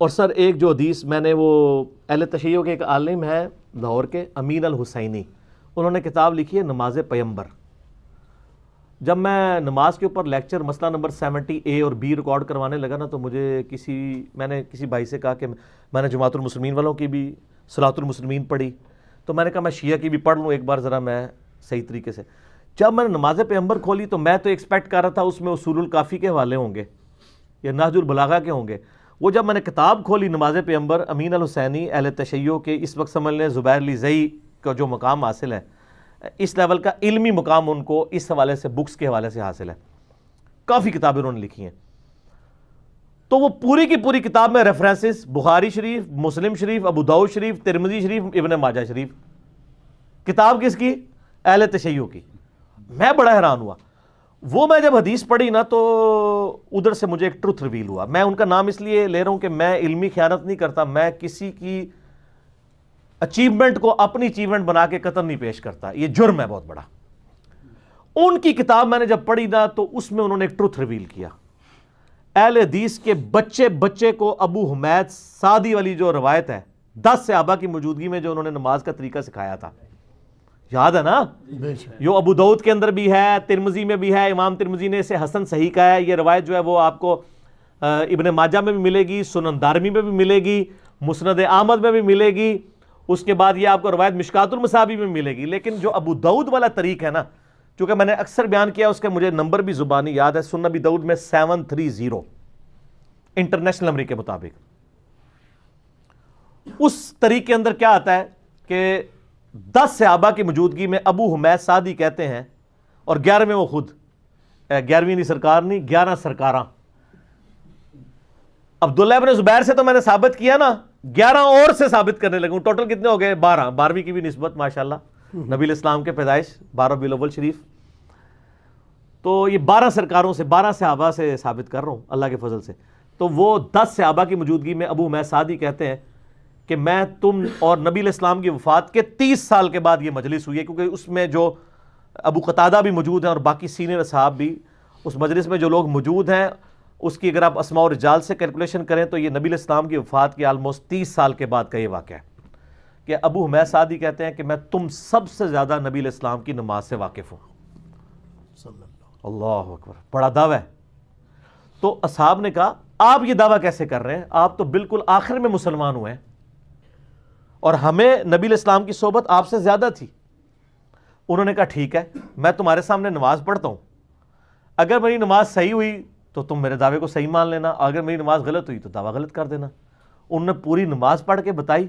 اور سر ایک جو حدیث میں نے وہ اہل تشیع کے ایک عالم ہے لاہور کے امین الحسینی، انہوں نے کتاب لکھی ہے نماز پیمبر. جب میں نماز کے اوپر لیکچر مسئلہ نمبر 70A اور B ریکارڈ کروانے لگا نا تو میں نے کسی بھائی سے کہا کہ میں نے جماعت المسلمین والوں کی بھی صلاۃ المسلمین پڑھی، تو میں نے کہا میں شیعہ کی بھی پڑھ لوں ایک بار ذرا میں صحیح طریقے سے. جب میں نے نماز پیمبر کھولی تو میں تو ایکسپیکٹ کر رہا تھا اس میں اصول الکافی کے حوالے ہوں گے یا نہج البلاغہ کے ہوں گے. وہ جب میں نے کتاب کھولی نماز پیمبر امین الحسینی اہل تشیع کے، اس وقت سمجھ لیں زبیر لیزئی کا جو مقام حاصل ہے، اس لیول کا علمی مقام ان کو اس حوالے سے بکس کے حوالے سے حاصل ہے. کافی کتابیں انہوں نے لکھی ہیں. تو وہ پوری کی پوری کتاب میں ریفرنسز بخاری شریف، مسلم شریف، ابو داؤد شریف، ترمذی شریف، ابن ماجہ شریف. کتاب کس کی؟ اہل تشیع کی. میں بڑا حیران ہوا. وہ میں جب حدیث پڑھی نا تو ادھر سے مجھے ایک ٹروتھ ریویل ہوا. میں ان کا نام اس لیے لے رہا ہوں کہ میں علمی خیانت نہیں کرتا، میں کسی کی اچیومنٹ کو اپنی اچیومنٹ بنا کے قطر نہیں پیش کرتا، یہ جرم ہے بہت بڑا. ان کی کتاب میں نے جب پڑھی نا تو اس میں انہوں نے ایک ٹروتھ ریویل کیا. اہل حدیث کے بچے کو ابو حمید سعدی والی جو روایت ہے 10 صحابہ کی موجودگی میں جو انہوں نے نماز کا طریقہ سکھایا تھا، یاد ہے نا؟ یہ ابو داؤد کے اندر بھی ہے، ترمذی میں بھی ہے، امام ترمذی نے اسے حسن صحیح کہا ہے. یہ روایت جو ہے وہ آپ کو ابن ماجہ میں بھی ملے گی، سنن دارمی میں بھی ملے گی، مسند احمد میں بھی ملے گی. اس کے بعد یہ آپ کو روایت مشکات المصابی میں ملے گی. لیکن جو ابو داؤد والا طریق ہے نا، چونکہ میں نے اکثر بیان کیا، اس کا مجھے نمبر بھی زبانی یاد ہے، سنن ابی داؤد میں 730 انٹرنیشنل نمبر کے مطابق. اس طریق کے اندر کیا آتا ہے کہ 10 صحابہ کی موجودگی میں ابو حمید سعدی کہتے ہیں، اور 11ویں وہ خود، 11ویں نہیں سرکار نہیں، 11 سرکاراں. عبداللہ ابن زبیر سے تو میں نے ثابت کیا نا، 11 اور سے ثابت کرنے لگوں. ٹوٹل کتنے ہو گئے؟ 12. 12ویں کی بھی نسبت ماشاءاللہ نبی الاسلام کے پیدائش 12 ربیع الاول شریف. تو یہ 12 سرکاروں سے، 12 صحابہ سے ثابت کر رہا ہوں اللہ کے فضل سے. تو وہ 10 صحابہ کی موجودگی میں ابو حمید سعدی کہتے ہیں کہ میں تم اور نبی الاسلام کی وفات کے 30 سال کے بعد یہ مجلس ہوئی ہے، کیونکہ اس میں جو ابو قتادہ بھی موجود ہیں اور باقی سینئر اصحاب بھی اس مجلس میں جو لوگ موجود ہیں، اس کی اگر آپ اسماء و رجال سے کیلکولیشن کریں تو یہ نبی الاسلام کی وفات کے آلموسٹ 30 سال کے بعد کا یہ واقعہ ہے کہ ابو حمید سعدی کہتے ہیں کہ میں تم سب سے زیادہ نبی الاسلام کی نماز سے واقف ہوں. اللہ اکبر، بڑا دعویٰ ہے. تو اصحاب نے کہا آپ یہ دعویٰ کیسے کر رہے ہیں؟ آپ تو بالکل آخر میں مسلمان ہوئے ہیں اور ہمیں نبی الاسلام کی صحبت آپ سے زیادہ تھی. انہوں نے کہا ٹھیک ہے، میں تمہارے سامنے نماز پڑھتا ہوں، اگر میری نماز صحیح ہوئی تو تم میرے دعوے کو صحیح مان لینا، اگر میری نماز غلط ہوئی تو دعویٰ غلط کر دینا. انہوں نے پوری نماز پڑھ کے بتائی.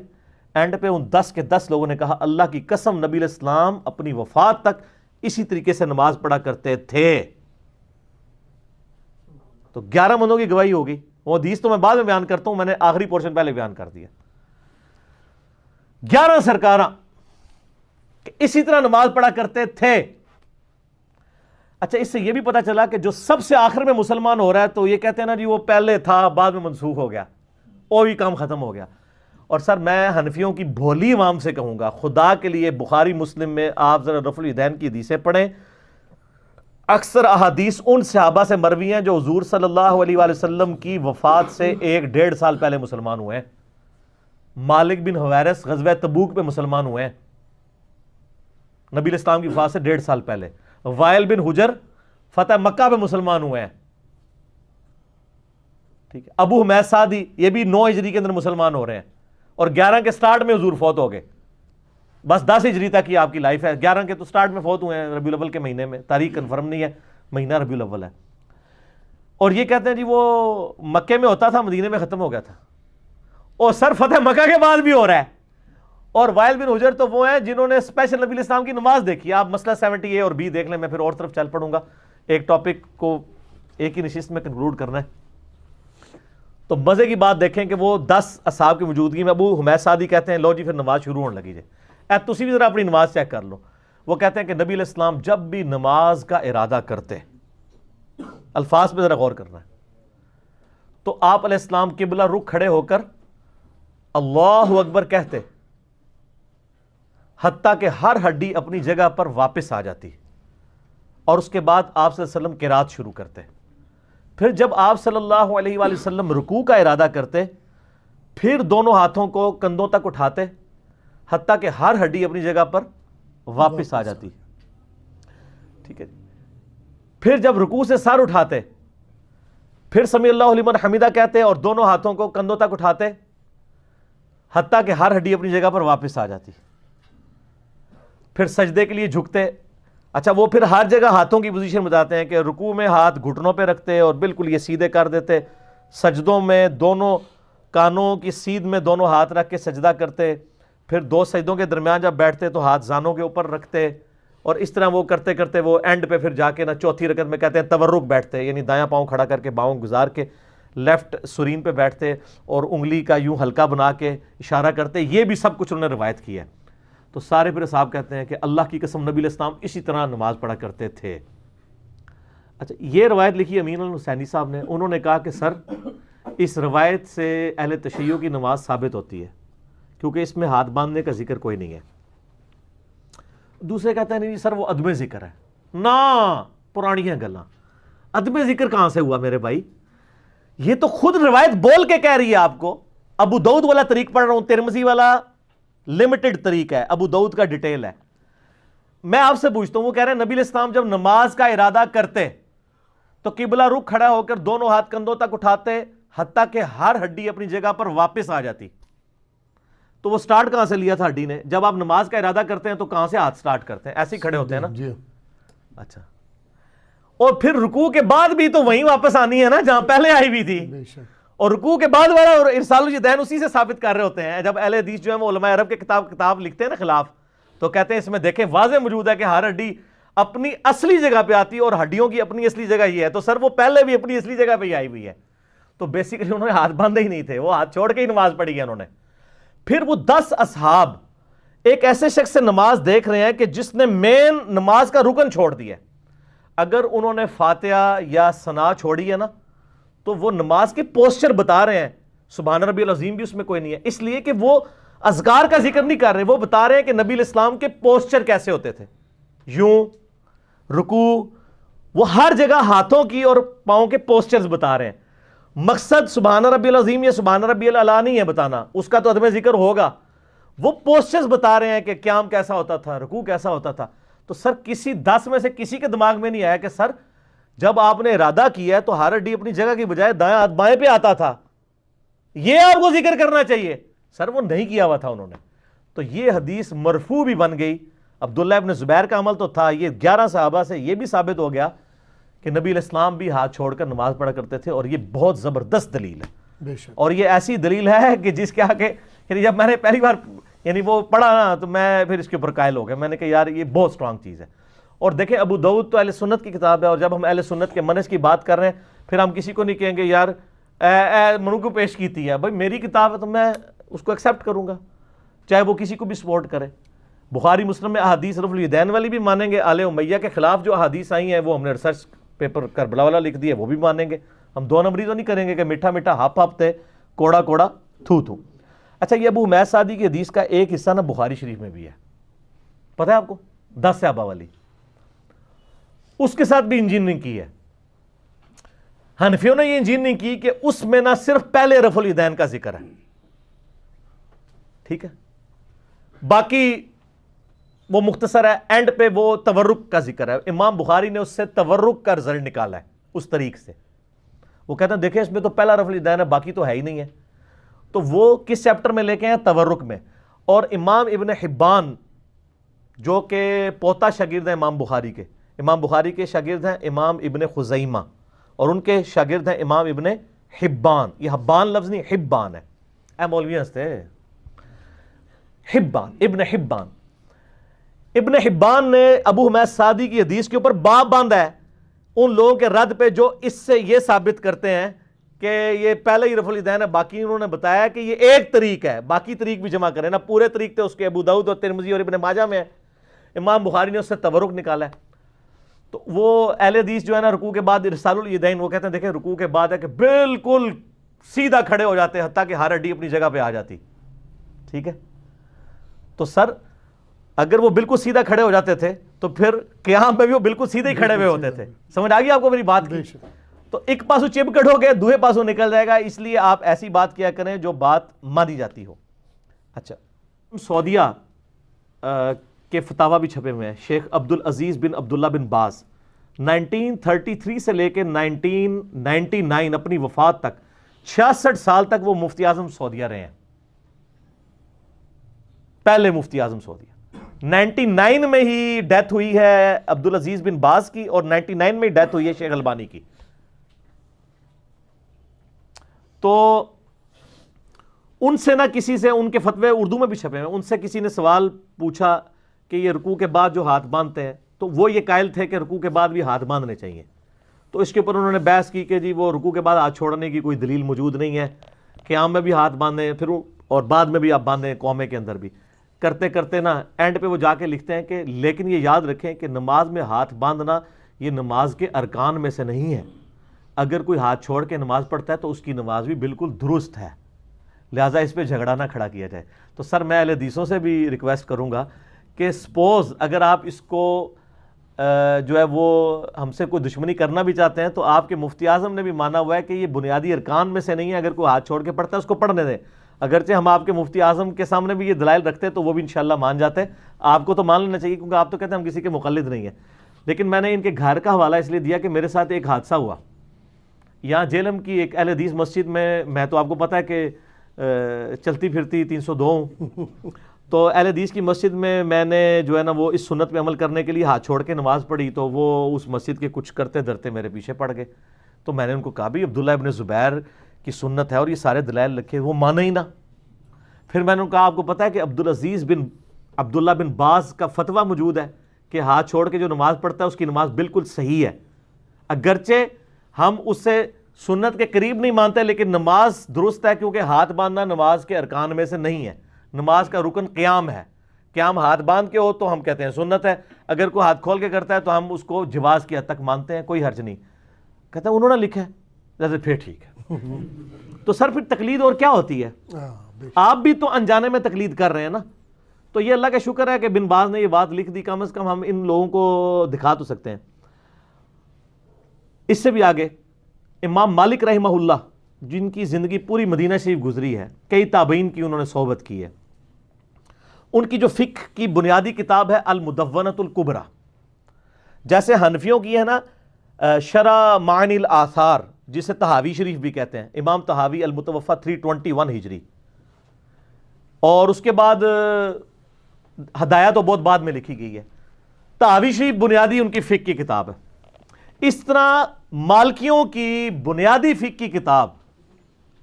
اینڈ پہ ان 10 کے 10 لوگوں نے کہا اللہ کی قسم نبی الاسلام اپنی وفات تک اسی طریقے سے نماز پڑھا کرتے تھے. تو 11 بندوں کی گواہی ہوگی. وہ حدیث تو میں بعد میں بیان کرتا ہوں، میں نے آخری پورشن پہلے بیان کر دیا. 11 سرکاراں اسی طرح نماز پڑھا کرتے تھے. اچھا، اس سے یہ بھی پتا چلا کہ جو سب سے آخر میں مسلمان ہو رہا ہے تو یہ کہتے ہیں نا جی وہ پہلے تھا بعد میں منسوخ ہو گیا، وہ بھی کام ختم ہو گیا. اور سر میں حنفیوں کی بھولی عوام سے کہوں گا، خدا کے لیے بخاری مسلم میں آپ ذرا رفع الیدین کی حدیثیں پڑھیں. اکثر احادیث ان صحابہ سے مروی ہیں جو حضور صلی اللہ علیہ وآلہ وسلم کی وفات سے 1-1.5 سال پہلے مسلمان ہوئے ہیں. مالک بن حویرث غزوہ تبوک پہ مسلمان ہوئے ہیں نبی الاسلام کی وفات سے 1.5 سال پہلے. وائل بن حجر فتح مکہ پہ مسلمان ہوئے ہیں. ٹھیک ہے. ابو حمید سعدی یہ بھی 9 ہجری کے اندر مسلمان ہو رہے ہیں اور 11 کے سٹارٹ میں حضور فوت ہو گئے. بس 10 ہجری تک کی آپ کی لائف ہے. 11 کے تو سٹارٹ میں فوت ہوئے ہیں ربیع الاول کے مہینے میں، تاریخ کنفرم نہیں ہے، مہینہ ربیع الاول ہے. اور یہ کہتے ہیں جی وہ مکے میں ہوتا تھا مدینے میں ختم ہو گیا تھا. اور سر فتح مکہ کے بعد بھی ہو رہا ہے. اور وائل بن حجر تو وہ ہیں جنہوں نے اسپیشل نبی الاسلام کی نماز دیکھی. آپ مسئلہ 70A اور B دیکھ لیں، میں پھر اور طرف چل پڑوں گا، ایک ٹاپک کو ایک ہی نشست میں کنکلوڈ کرنا ہے. تو مزے کی بات دیکھیں کہ وہ 10 اصحاب کی موجودگی میں ابو حمید سعدی کہتے ہیں لو جی پھر نماز شروع ہونے لگی. تسی بھی ذرا اپنی نماز چیک کر لو. وہ کہتے ہیں کہ نبی علیہ السلام جب بھی نماز کا ارادہ کرتے، الفاظ پہ ذرا غور کرنا ہے، تو آپ علیہ السلام قبلہ رخ کھڑے ہو کر اللہ اکبر کہتے، حتیٰ کہ ہر ہڈی اپنی جگہ پر واپس آ جاتی، اور اس کے بعد آپ صلی اللہ علیہ وسلم قرات شروع کرتے. پھر جب آپ صلی اللہ علیہ وآلہ وسلم رکوع کا ارادہ کرتے پھر دونوں ہاتھوں کو کندھوں تک اٹھاتے حتیٰ کہ ہر ہڈی اپنی جگہ پر واپس آ جاتی. ٹھیک ہے. پھر جب رکوع سے سر اٹھاتے پھر سمیع اللہ لمن حمیدہ کہتے اور دونوں ہاتھوں کو کندھوں تک اٹھاتے حتیٰ کہ ہر ہڈی اپنی جگہ پر واپس آ جاتی. پھر سجدے کے لیے جھکتے. اچھا وہ پھر ہر جگہ ہاتھوں کی پوزیشن بتاتے ہیں کہ رکوع میں ہاتھ گھٹنوں پہ رکھتے اور بالکل یہ سیدھے کر دیتے. سجدوں میں دونوں کانوں کی سیدھ میں دونوں ہاتھ رکھ کے سجدہ کرتے. پھر دو سجدوں کے درمیان جب بیٹھتے تو ہاتھ زانوں کے اوپر رکھتے اور اس طرح وہ کرتے کرتے وہ اینڈ پہ پھر جا کے نا چوتھی رکعت میں کہتے ہیں تورک بیٹھتے, یعنی دایاں پاؤں کھڑا کر کے باؤں گزار کے لیفٹ سرین پہ بیٹھتے اور انگلی کا یوں ہلکا بنا کے اشارہ کرتے. یہ بھی سب کچھ انہوں نے روایت کیا ہے. تو سارے پھر صاحب کہتے ہیں کہ اللہ کی قسم نبی علیہ السلام اسی طرح نماز پڑھا کرتے تھے. اچھا یہ روایت لکھی امین الحسینی صاحب نے. انہوں نے کہا کہ سر اس روایت سے اہل تشیع کی نماز ثابت ہوتی ہے کیونکہ اس میں ہاتھ باندھنے کا ذکر کوئی نہیں ہے. دوسرے کہتے ہیں نہیں سر وہ عدم ذکر ہے. نا پرانی ہیں گلاں, عدم ذکر کہاں سے ہوا میرے بھائی؟ یہ تو خود روایت بول کے کہہ رہی ہے آپ کو. ابو داؤد والا طریق پڑھ رہا ہوں, ترمذی والا لمیٹڈ طریق ہے, ابو داؤد کا ڈیٹیل ہے. میں آپ سے پوچھتا ہوں, وہ کہہ رہے ہیں نبی علیہ السلام جب نماز کا ارادہ کرتے تو قبلہ رخ کھڑا ہو کر دونوں ہاتھ کندھوں تک اٹھاتے حتیٰ کہ ہر ہڈی اپنی جگہ پر واپس آ جاتی. تو وہ سٹارٹ کہاں سے لیا تھا ہڈی نے؟ جب آپ نماز کا ارادہ کرتے ہیں تو کہاں سے ہاتھ سٹارٹ کرتے ہیں؟ ایسے ہی کھڑے ہوتے ہیں نا. اچھا اور پھر رکوع کے بعد بھی تو وہیں واپس آنی ہے نا جہاں پہلے آئی ہوئی تھی. اور رکوع کے بعد والا اور ارسال الیدین اسی سے ثابت کر رہے ہوتے ہیں. جب اہل حدیث جو ہے وہ علماء عرب کے کتاب لکھتے ہیں نا خلاف, تو کہتے ہیں اس میں دیکھیں واضح موجود ہے کہ ہر ہڈی اپنی اصلی جگہ پہ آتی ہے اور ہڈیوں کی اپنی اصلی جگہ یہ ہے. تو سر وہ پہلے بھی اپنی اصلی جگہ پہ ہی آئی ہوئی ہے. تو بیسیکلی انہوں نے ہاتھ باندھے ہی نہیں تھے, وہ ہاتھ چھوڑ کے ہی نماز پڑھی ہے انہوں نے. پھر وہ 10 اصحاب ایک ایسے شخص سے نماز دیکھ رہے ہیں کہ جس نے مین نماز کا رکن چھوڑ دیا. اگر انہوں نے فاتحہ یا ثنا چھوڑی ہے نا تو وہ نماز کے پوسچر بتا رہے ہیں. سبحان ربی العظیم بھی اس میں کوئی نہیں ہے, اس لیے کہ وہ اذکار کا ذکر نہیں کر رہے, وہ بتا رہے ہیں کہ نبی علیہ السلام کے پوسچر کیسے ہوتے تھے. یوں رکوع, وہ ہر جگہ ہاتھوں کی اور پاؤں کے پوسچرز بتا رہے ہیں. مقصد سبحان ربی العظیم یا سبحان ربی الاعلیٰ نہیں ہے بتانا, اس کا تو عدم ذکر ہوگا. وہ پوسچرز بتا رہے ہیں کہ قیام کیسا ہوتا تھا, رکوع کیسا ہوتا تھا. تو سر کسی 10 میں سے کسی کے دماغ میں نہیں آیا کہ سر جب آپ نے ارادہ کیا ہے تو ہر ہڈی اپنی جگہ کی بجائے دایاں ہاتھ بائیں پہ آتا تھا, یہ آپ کو ذکر کرنا چاہیے. سر وہ نہیں کیا ہوا تھا انہوں نے. تو یہ حدیث مرفوع بھی بن گئی. عبداللہ ابن زبیر کا عمل تو تھا, یہ 11 صحابہ سے یہ بھی ثابت ہو گیا کہ نبی علیہ السلام بھی ہاتھ چھوڑ کر نماز پڑھا کرتے تھے. اور یہ بہت زبردست دلیل ہے, اور یہ ایسی دلیل ہے کہ جس کے آگے جب میں نے پہلی بار وہ پڑھا نا تو میں پھر اس کے اوپر قائل ہو گیا. میں نے کہا یار یہ بہت سٹرانگ چیز ہے. اور دیکھیں ابو داؤد تو اہل سنت کی کتاب ہے, اور جب ہم اہل سنت کے منہج کی بات کر رہے ہیں پھر ہم کسی کو نہیں کہیں گے یار منو کو پیش کیتی ہے. بھائی میری کتاب ہے تو میں اس کو ایکسیپٹ کروں گا, چاہے وہ کسی کو بھی سپورٹ کرے. بخاری مسلم میں احادیث رفع الیدین والی بھی مانیں گے, آل امیہ کے خلاف جو احادیث آئی ہیں وہ ہم نے ریسرچ پیپر کربلا والا لکھ دیا, وہ بھی مانیں گے. ہم 2 نمبری تو نہیں کریں گے کہ میٹھا میٹھا ہپ ہپ تے کوڑا کوڑا تھو تھو. اچھا یہ ابو حمید سعدی کی حدیث کا ایک حصہ نا بخاری شریف میں بھی ہے, پتہ ہے آپ کو, 10 صحابہ والی. اس کے ساتھ بھی انجینئرنگ کی ہے. حنفیوں نے یہ انجینئرنگ کی کہ اس میں نہ صرف پہلے رفع الیدین کا ذکر ہے, ٹھیک ہے, باقی وہ مختصر ہے, اینڈ پہ وہ تورک کا ذکر ہے. امام بخاری نے اس سے تورک کا رزلٹ نکالا ہے اس طریق سے. وہ کہتے ہیں دیکھیں اس میں تو پہلا رفع الیدین ہے, باقی تو ہے ہی نہیں ہے. تو وہ کس چیپٹر میں لے کے ہیں؟ تورک میں. اور امام ابن حبان جو کہ پوتا شاگرد ہیں امام بخاری کے شاگرد ہیں امام ابن خزیمہ, اور ان کے شاگرد ہیں امام ابن حبان. یہ حبان لفظ نہیں, حبان ہے. اے مولوی ہنستے, حبان, ابن حبان نے ابو حمید سعدی کی حدیث کے اوپر باب باندھا ہے ان لوگوں کے رد پہ جو اس سے یہ ثابت کرتے ہیں کہ یہ پہلے ہی رفع الیدین ہے. باقی انہوں نے بتایا کہ یہ ایک طریق ہے, باقی طریق بھی جمع کریں نا. پورے طریق تھے اس کے ابو داؤد اور ترمذی اور ابن ماجہ میں ہے. امام بخاری نے اس سے تورک نکالا ہے. تو وہ اہل حدیث جو ہے نا رکوع کے بعد ارسال الیدین, وہ کہتے ہیں دیکھیں رکوع کے بعد ہے کہ بالکل سیدھا کھڑے ہو جاتے حتیٰ کہ ہر ہڈی اپنی جگہ پہ آ جاتی. ٹھیک ہے, تو سر اگر وہ بالکل سیدھا کھڑے ہو جاتے تھے تو پھر قیام میں بھی وہ بالکل سیدھے ہی کھڑے ہوئے ہوتے تھے. سمجھ آ گئی آپ کو میری بات کی؟ تو ایک پاسو چپکٹ ہو گئے دوسرے پاسو نکل جائے گا، اس لیے آپ ایسی بات کیا کریں جو بات مانی جاتی ہو۔ اچھا، سعودیہ کے فتاوی بھی چھپے ہوئے ہیں، شیخ عبدالعزیز بن عبداللہ بن باز 1933 سے لے کے 1999 اپنی وفات تک 66 سال تک وہ مفتی اعظم سعودیہ رہے ہیں، پہلے مفتی اعظم سعودیہ۔ 99 میں ہی ڈیتھ ہوئی ہے عبدالعزیز بن باز کی، اور 99 میں ہی ڈیتھ ہوئی ہے شیخ البانی کی۔ تو ان سے نہ کسی سے، ان کے فتوے اردو میں بھی چھپے ہیں، ان سے کسی نے سوال پوچھا کہ یہ رکوع کے بعد جو ہاتھ باندھتے ہیں، تو وہ یہ قائل تھے کہ رکوع کے بعد بھی ہاتھ باندھنے چاہیے۔ تو اس کے اوپر انہوں نے بحث کی کہ جی وہ رکوع کے بعد ہاتھ چھوڑنے کی کوئی دلیل موجود نہیں ہے، قیام میں بھی ہاتھ باندھیں پھر اور بعد میں بھی آپ باندھیں، قومے کے اندر بھی کرتے کرتے نا اینڈ پہ وہ جا کے لکھتے ہیں کہ لیکن یہ یاد رکھیں کہ نماز میں ہاتھ باندھنا یہ نماز کے ارکان میں سے نہیں ہے، اگر کوئی ہاتھ چھوڑ کے نماز پڑھتا ہے تو اس کی نماز بھی بالکل درست ہے، لہٰذا اس پہ جھگڑا نہ کھڑا کیا جائے۔ تو سر میں اہل حدیثوں سے بھی ریکویسٹ کروں گا کہ سپوز اگر آپ اس کو جو ہے وہ ہم سے کوئی دشمنی کرنا بھی چاہتے ہیں، تو آپ کے مفتی اعظم نے بھی مانا ہوا ہے کہ یہ بنیادی ارکان میں سے نہیں ہے، اگر کوئی ہاتھ چھوڑ کے پڑھتا ہے اس کو پڑھنے دیں۔ اگرچہ ہم آپ کے مفتی اعظم کے سامنے بھی یہ دلائل رکھتے ہیں تو وہ بھی انشاءاللہ مان جاتے ہیں، آپ کو تو مان لینا چاہیے کیونکہ آپ تو کہتے ہیں ہم کسی کے مقلد نہیں ہیں۔ لیکن میں نے ان کے گھر کا حوالہ اس لیے دیا کہ میرے ساتھ ایک حادثہ ہوا یہاں جیلم کی ایک اہل حدیث مسجد میں تو آپ کو پتہ ہے کہ چلتی پھرتی 302 ہوں، تو اہل حدیث کی مسجد میں نے جو ہے نا وہ اس سنت پہ عمل کرنے کے لیے ہاتھ چھوڑ کے نماز پڑھی، تو وہ اس مسجد کے کچھ کرتے دھرتے میرے پیچھے پڑ گئے۔ تو میں نے ان کو کہا بھی عبداللہ ابن زبیر کی سنت ہے اور یہ سارے دلائل رکھے، وہ مانے ہی نہ۔ پھر میں نے کہا آپ کو پتہ ہے کہ عبدالعزیز بن عبداللہ بن باز کا فتویٰ موجود ہے کہ ہاتھ چھوڑ کے جو نماز پڑھتا ہے اس کی نماز بالکل صحیح ہے، اگرچہ ہم اس سے سنت کے قریب نہیں مانتے لیکن نماز درست ہے، کیونکہ ہاتھ باندھنا نماز کے ارکان میں سے نہیں ہے، نماز کا رکن قیام ہے، قیام ہاتھ باندھ کے ہو تو ہم کہتے ہیں سنت ہے، اگر کوئی ہاتھ کھول کے کرتا ہے تو ہم اس کو جواز کی حد تک مانتے ہیں، کوئی حرج نہیں۔ کہتا ہے انہوں نے لکھا ہے، جیسے پھر ٹھیک ہے۔ تو سر پھر تقلید اور کیا ہوتی ہے؟ آپ بھی تو انجانے میں تقلید کر رہے ہیں نا۔ تو یہ اللہ کا شکر ہے کہ بن باز نے یہ بات لکھ دی، کم از کم ہم ان لوگوں کو دکھا تو سکتے ہیں۔ اس سے بھی آگے امام مالک رحمہ اللہ، جن کی زندگی پوری مدینہ شریف گزری ہے، کئی تابعین کی انہوں نے صحبت کی ہے، ان کی جو فقہ کی بنیادی کتاب ہے المدونۃ الکبریٰ، جیسے حنفیوں کی ہے نا شرح معانی الاثار، جسے طحاوی شریف بھی کہتے ہیں، امام طحاوی المتوفی 321 ہجری، اور اس کے بعد ہدایہ تو بہت بعد میں لکھی گئی ہے، طحاوی شریف بنیادی ان کی فقہ کی کتاب ہے۔ اس طرح مالکیوں کی بنیادی فقہ کی کتاب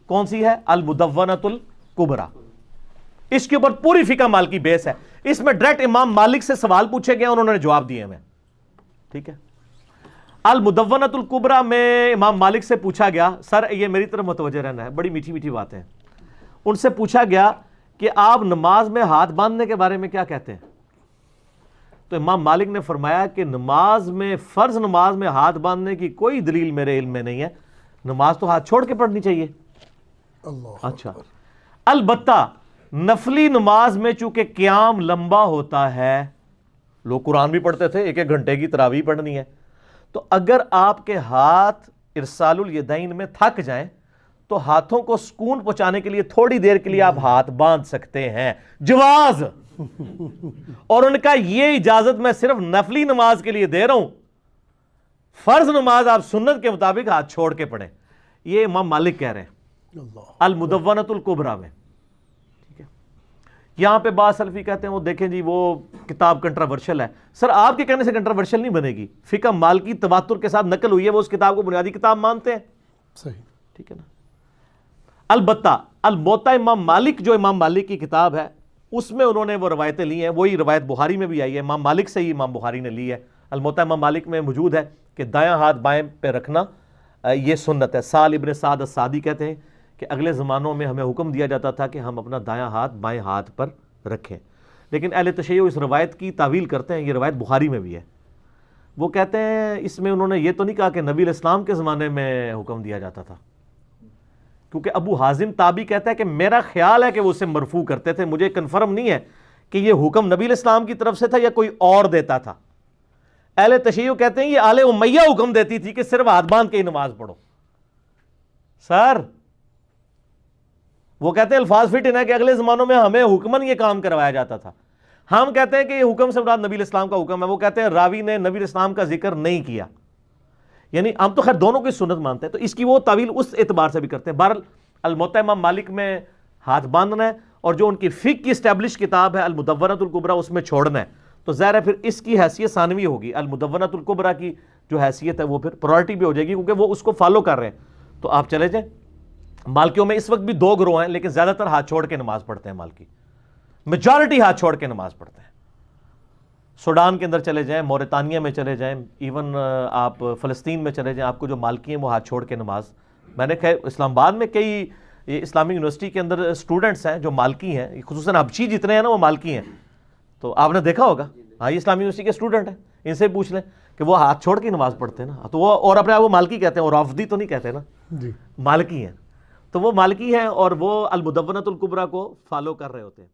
کون سی ہے؟ المدونۃ الکبریٰ، اس کے اوپر پوری فقہ مالکی بیس ہے، اس میں ڈائریکٹ امام مالک سے سوال پوچھے گئے، انہوں نے جواب دیے ہمیں، ٹھیک ہے۔ المدونۃ الکبریٰ میں امام مالک سے پوچھا گیا، سر یہ میری طرف متوجہ رہنا ہے، بڑی میٹھی میٹھی باتیں ہیں، ان سے پوچھا گیا کہ آپ نماز میں ہاتھ باندھنے کے بارے میں کیا کہتے ہیں؟ تو امام مالک نے فرمایا کہ نماز میں، فرض نماز میں ہاتھ باندھنے کی کوئی دلیل میرے علم میں نہیں ہے، نماز تو ہاتھ چھوڑ کے پڑھنی چاہیے۔ اچھا، البتہ نفلی نماز میں چونکہ قیام لمبا ہوتا ہے، لوگ قرآن بھی پڑھتے تھے، 1 گھنٹے کی تراویح پڑھنی ہے، تو اگر آپ کے ہاتھ ارسال الیدین میں تھک جائیں تو ہاتھوں کو سکون پہنچانے کے لیے تھوڑی دیر کے لیے آپ ہاتھ باندھ سکتے ہیں، جواز۔ اور ان کا یہ اجازت میں صرف نفلی نماز کے لیے دے رہا ہوں، فرض نماز آپ سنت کے مطابق ہاتھ چھوڑ کے پڑھیں، یہ امام مالک کہہ رہے ہیں المدونۃ الکبریٰ میں، ٹھیک ہے۔ یہاں پہ بعض سلفی کہتے ہیں وہ دیکھیں جی وہ کتاب کنٹراورشل ہے، سر آپ کے کہنے سے کنٹراورشل نہیں بنے گی، فقہ مالکی تواتر کے ساتھ نقل ہوئی ہے، وہ اس کتاب کو بنیادی کتاب مانتے ہیں، صحیح، ٹھیک ہے نا۔ البتہ الموطا امام مالک جو امام مالک کی کتاب ہے، اس میں انہوں نے وہ روایتیں لی ہیں، وہی روایت بخاری میں بھی آئی ہے، امام مالک سے ہی امام بخاری نے لی ہے۔ الموطا امام مالک میں موجود ہے کہ دایاں ہاتھ بائیں پہ رکھنا یہ سنت ہے۔ سال ابن سعد السعدی کہتے ہیں کہ اگلے زمانوں میں ہمیں حکم دیا جاتا تھا کہ ہم اپنا دایاں ہاتھ بائیں ہاتھ پر رکھیں، لیکن اہل تشیع اس روایت کی تعویل کرتے ہیں، یہ روایت بخاری میں بھی ہے، وہ کہتے ہیں اس میں انہوں نے یہ تو نہیں کہا کہ نبی علیہ السلام کے زمانے میں حکم دیا جاتا تھا، کیونکہ ابو حازم تابی کہتا ہے کہ میرا خیال ہے کہ وہ اسے مرفوع کرتے تھے، مجھے کنفرم نہیں ہے کہ یہ حکم نبی علیہ السلام کی طرف سے تھا یا کوئی اور دیتا تھا، اہل تشیع کہتے ہیں یہ آل امیہ حکم دیتی تھی کہ صرف ہاتھ باندھ کے ہی نماز پڑھو. سر وہ کہتے ہیں الفاظ فٹ ان ہے کہ اگلے زمانوں میں ہمیں حکمن یہ کام کروایا جاتا تھا. ہم کہتے ہیں کہ یہ حکم سے مراد نبی الاسلام کا حکم ہے. وہ کہتے ہیں راوی نے نبی الاسلام کا ذکر نہیں کیا. یعنی ہم تو خیر دونوں کی سنت مانتے ہیں, تو اس کی وہ تعویل اس اعتبار سے بھی کرتے ہیں. بہرحال الموطا امام مالک میں ہاتھ باندھنا ہے, اور جو ان کی فقہ کی اسٹیبلش کتاب ہے المدونۃ الکبریٰ اس میں چھوڑنا ہے. تو ظاہر ہے پھر اس کی حیثیت ثانوی ہوگی. المدونۃ الکبریٰ کی جو حیثیت ہے وہ پھر پرائرٹی بھی ہو جائے گی, کیونکہ وہ اس کو فالو کر رہے ہیں. تو آپ چلے جائیں. مالکیوں میں اس وقت بھی 2 گروہ ہیں, لیکن زیادہ تر ہاتھ چھوڑ کے نماز پڑھتے ہیں. مالکی میجارٹی ہاتھ چھوڑ کے نماز پڑھتے ہیں. سوڈان کے اندر چلے جائیں, موریتانیہ میں چلے جائیں, ایون آپ فلسطین میں چلے جائیں, آپ کو جو مالکی ہیں وہ ہاتھ چھوڑ کے نماز. میں نے اسلام آباد میں کئی اسلامی یونیورسٹی کے اندر اسٹوڈنٹس ہیں جو مالکی ہیں, خصوصاً حبشی جتنے ہیں نا وہ مالکی ہیں. تو آپ نے دیکھا ہوگا, ہاں یہ اسلامی یونیورسٹی کے اسٹوڈنٹ ہیں, ان سے پوچھ لیں کہ وہ ہاتھ چھوڑ کے نماز پڑھتے ہیں نا. تو وہ اور اپنے آپ وہ مالکی کہتے ہیں, اور رافضی تو نہیں کہتے نا, مالکی ہیں. تو وہ مالکی ہیں اور وہ المدونۃ الکبریٰ کو فالو کر رہے ہوتے ہیں.